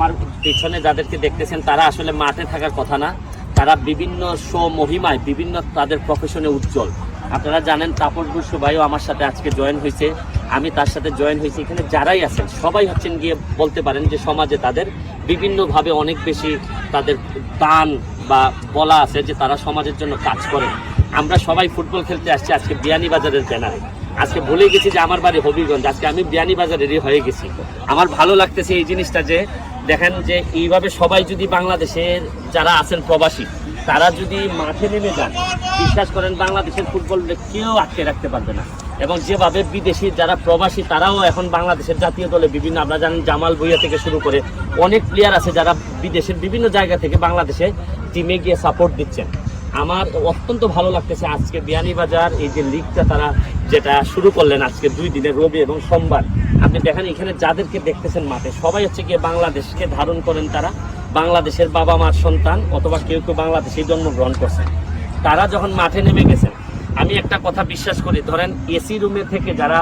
আমার পিছনে যাদেরকে দেখতেছেন তারা আসলে মাঠে থাকার কথা না, তারা বিভিন্ন মহিমায় বিভিন্ন তাদের প্রফেশনে উজ্জ্বল। আপনারা জানেন তাপস বসু ভাইও আমার সাথে আজকে জয়েন হয়েছে, আমি তার সাথে জয়েন হয়েছি। এখানে যারাই আছেন সবাই হচ্ছেন গিয়ে বলতে পারেন যে সমাজে তাদের বিভিন্নভাবে অনেক বেশি তাদের দান বা বলা আছে যে তারা সমাজের জন্য কাজ করেন। আমরা সবাই ফুটবল খেলতে আসছি আজকে বিয়ানীবাজারের ব্যানারে। আজকে ভুলে গেছি যে আমার বাড়ি হবিগঞ্জ, আজকে আমি বিয়ানীবাজারেরই হয়ে গেছি। আমার ভালো লাগতেছে এই জিনিসটা যে দেখেন যে এইভাবে সবাই যদি বাংলাদেশের যারা আছেন প্রবাসী তারা যদি মাঠে নেমে যান, বিশ্বাস করেন বাংলাদেশের ফুটবল কেউ আটকে রাখতে পারবে না। এবং যেভাবে বিদেশি যারা প্রবাসী তারাও এখন বাংলাদেশের জাতীয় দলে বিভিন্ন, আপনারা জানেন জামাল ভুঁইয়া থেকে শুরু করে অনেক প্লেয়ার আছে যারা বিদেশের বিভিন্ন জায়গা থেকে বাংলাদেশে টিমে গিয়ে সাপোর্ট দিচ্ছেন। আমার অত্যন্ত ভালো লাগতেছে আজকে বিয়ানীবাজার এই যে লিগটা তারা যেটা শুরু করলেন আজকে 2 দিনে, রবি এবং সোমবার। আপনি দেখেন এখানে যাদেরকে দেখতেছেন মাঠে সবাই হচ্ছে গিয়ে বাংলাদেশকে ধারণ করেন, তারা বাংলাদেশের বাবা মার সন্তান অথবা কেউ কেউ বাংলাদেশে জন্মগ্রহণ করছেন। তারা যখন মাঠে নেমে গেছেন, আমি একটা কথা বিশ্বাস করি, ধরেন এসি রুমে থেকে যারা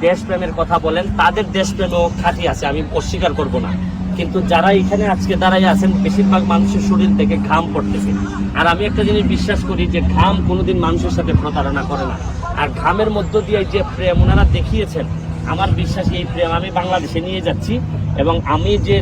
দেশপ্রেমের কথা বলেন তাদের দেশপ্রেমও খাঁটি আছে, আমি অস্বীকার করব না। কিন্তু যারা এখানে আজকে দাঁড়াই আছেন বেশিরভাগ মানুষের শরীর থেকে ঘাম পড়তেছে। আর আমি একটা জিনিস বিশ্বাস করি যে ঘাম কোনোদিন মানুষের সাথে প্রতারণা করে না। আর ঘামের মধ্য দিয়ে যে প্রেম ওনারা দেখিয়েছেন, আমার বিশ্বাস এই প্রেম আমি বাংলাদেশে নিয়ে যাচ্ছি। এবং আমি যে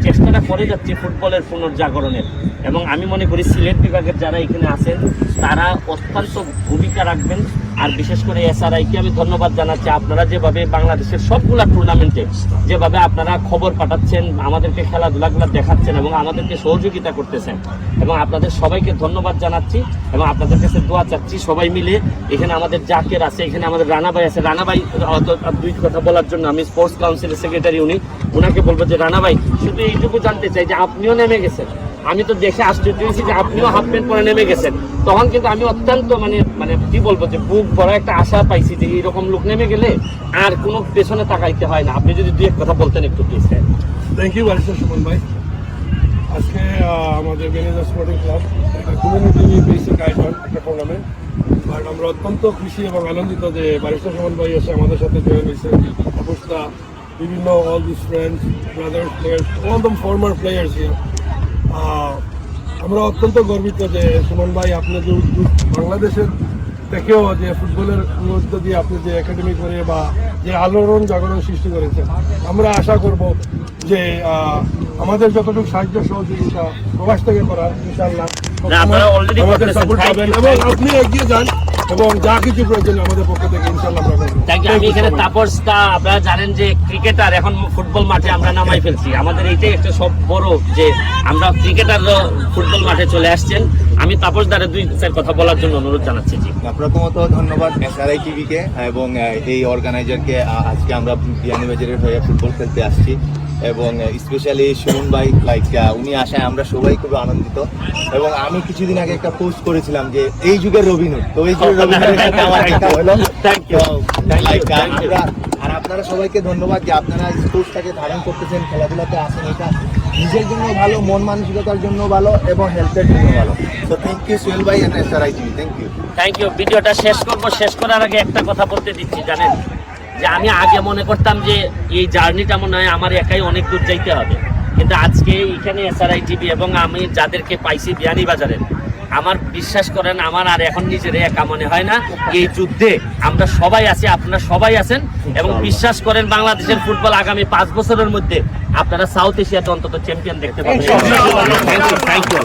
চেষ্টাটা করে যাচ্ছি ফুটবলের পুনর্জাগরণের, এবং আমি মনে করি সিলেট বিভাগের যারা এখানে আছেন তারা অত্যন্ত ভূমিকা রাখবেন। আর বিশেষ করে এসআরআইকে আমি ধন্যবাদ জানাচ্ছি, আপনারা যেভাবে বাংলাদেশের সবগুলা টুর্নামেন্টে যেভাবে আপনারা খবর পাঠাচ্ছেন, আমাদেরকে খেলাধুলাগুলো দেখাচ্ছেন এবং আমাদেরকে সহযোগিতা করতেছেন, এবং আপনাদের সবাইকে ধন্যবাদ জানাচ্ছি এবং আপনাদের কাছে দোয়া চাচ্ছি সবাই মিলে। এখানে আমাদের জাকের আছে, এখানে আমাদের রানা ভাই আছে। রানা ভাই দুই কথা বলার জন্য আমি স্পোর্টস কাউন্সিলের সেক্রেটারি, ওনাকে বলবো যে রানা ভাই শুধু এইটুকু জানতে চাই যে আপনিও নেমে গেছেন। আমি তো দেখে আশ্চর্য হয়েছি যে আপনিও হাফ প্যান্ট পরে নেমে গেছেন। তখন কিন্তু আমি অত্যন্ত মানে কি বলবো যে বুক ভরা একটা আশা পাইছি যে এইরকম লোক নেমে গেলে আর কোনো পেছনে তাকাইতে হয় না। আপনি যদি 2 কথা বলতেন একটু please. Thank you barrister Suman ভাই। আজকে আমাদের ম্যানেজার স্পোর্টিং ক্লাব একটা কমিউনিটি বেসিক আয়োজন একটা টুর্নামেন্ট, বাট আমরা অত্যন্ত খুশি এবং আনন্দিত যে ব্যারিস্টার সুমন ভাই এসে আমাদের সাথে জয়েন হয়েছে। অবস্থা বিভিন্ন all this friends, brothers, players, all the former players here. আমরা অত্যন্ত গর্বিত যে সুমন ভাই আপনি যে বাংলাদেশের থেকেও যে ফুটবলের মধ্য দিয়ে আপনি যে একাডেমি করে বা যে আলোড়ন জাগরণ সৃষ্টি করেছেন, আমরা আশা করব যে আমাদের যতটুকু সাহায্য সহযোগিতা প্রবাস থেকে করার ইনশাআল্লাহ আমাদের সাপোর্ট পাবেন এবং আপনি এগিয়ে যান এবং যা কিছু প্রয়োজন আমাদের পক্ষ থেকে ইনশাআল্লাহ আমরা করব। আমি এখানে তাপসটা, আপনারা জানেন যে ক্রিকেটার এখন ফুটবল মাঠে আমরা নামাই ফেলছি। আমাদের এইটাই একটা সব বড় যে আমরা ক্রিকেটাররা ফুটবল মাঠে চলে আসছেন। আমি তাপস দ্বারা 2 কথা বলার জন্য অনুরোধ জানাচ্ছি। জি, প্রথমত ধন্যবাদ এসআরআই টিভিকে এবং এই অর্গানাইজারকে। আজকে আমরা বিয়ানীবাজারের হয়ে ফুটবল খেলতে আসছি এবং স্পেশালি সুমন ভাই উনি আসায় আমরা সবাই খুব আনন্দিত। এবং আমি কিছুদিন আগে একটা পোস্ট করেছিলাম যে এই যুগের রবিনুর, তো এই যুগের রবিনুরের সাথে আমার দেখা হলো। আর আপনারা সবাইকে ধন্যবাদ যে আপনারা স্পোর্টসটাকে ধারণ করতেছেন, খেলাধুলাতে আসেন। এটা নিজের জন্য ভালো, মন মানসিকতার জন্য ভালো এবং হেলথের জন্য ভালো। তো থ্যাংক ইউ সোহেল ভাই and SRI TV, thank you. ভিডিওটা শেষ করব। শেষ করার আগে একটা কথা বলতে দিচ্ছি, জানেন যে আমি আগে মনে করতাম যে এই জার্নিটা মনে হয় আমার একাই অনেক দূর যাইতে হবে, কিন্তু আজকে এখানে এসআরআই টিভি এবং আমি যাদেরকে পাইছি বিয়ানীবাজারের, আমার বিশ্বাস করেন আমার আর এখন নিজের একা মনে হয় না। এই যুদ্ধে আমরা সবাই আছি, আপনারা সবাই আছেন এবং বিশ্বাস করেন বাংলাদেশের ফুটবল আগামী 5 বছরের মধ্যে আপনারা সাউথ এশিয়াতে অন্তত চ্যাম্পিয়ন দেখতে পাবেন। Thank you.